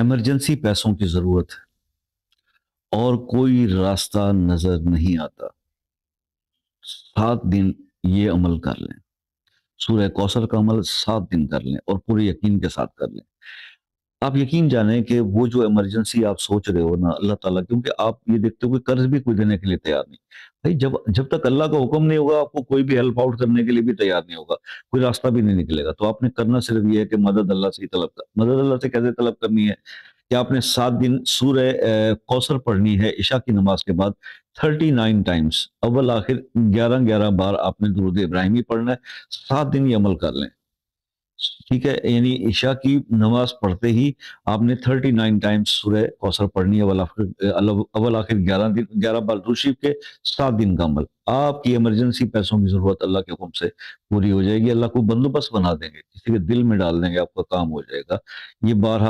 Emergency پیسوں کی ضرورت ہے اور کوئی راستہ نظر نہیں آتا، 7 دن یہ عمل کر لیں، سورہ کوثر کا عمل 7 دن کر لیں اور پورے یقین کے ساتھ کر لیں۔ آپ یقین جانیں کہ وہ جو ایمرجنسی آپ سوچ رہے ہو نا، اللہ تعالیٰ، کیونکہ آپ یہ دیکھتے ہو کہ قرض بھی کوئی دینے کے لیے تیار نہیں بھائی، جب تک اللہ کا حکم نہیں ہوگا آپ کو کوئی بھی ہیلپ آؤٹ کرنے کے لیے بھی تیار نہیں ہوگا، کوئی راستہ بھی نہیں نکلے گا۔ تو آپ نے کرنا صرف یہ ہے کہ مدد اللہ سے ہی طلب کر، مدد اللہ سے کیسے طلب کرنی ہے کہ آپ نے 7 دن سورہ کوثر پڑھنی ہے عشاء کی نماز کے بعد 39 ٹائمز، اول آخر 11 بار آپ نے درود ابراہیمی پڑھنا ہے، 7 دن یہ عمل کر لیں، ٹھیک ہے؟ یعنی عشاء کی نماز پڑھتے ہی آپ نے 39 ٹائمز سورہ کوثر پڑھنی ہے، اول آخر 11 بار درود شریف کے، 7 دن کا عمل۔ آپ کی ایمرجنسی پیسوں کی ضرورت اللہ کے حکم سے پوری ہو جائے گی، اللہ کو بندوبست بنا دیں گے، کسی کے دل میں ڈال دیں گے، آپ کا کام ہو جائے گا۔ یہ بارہا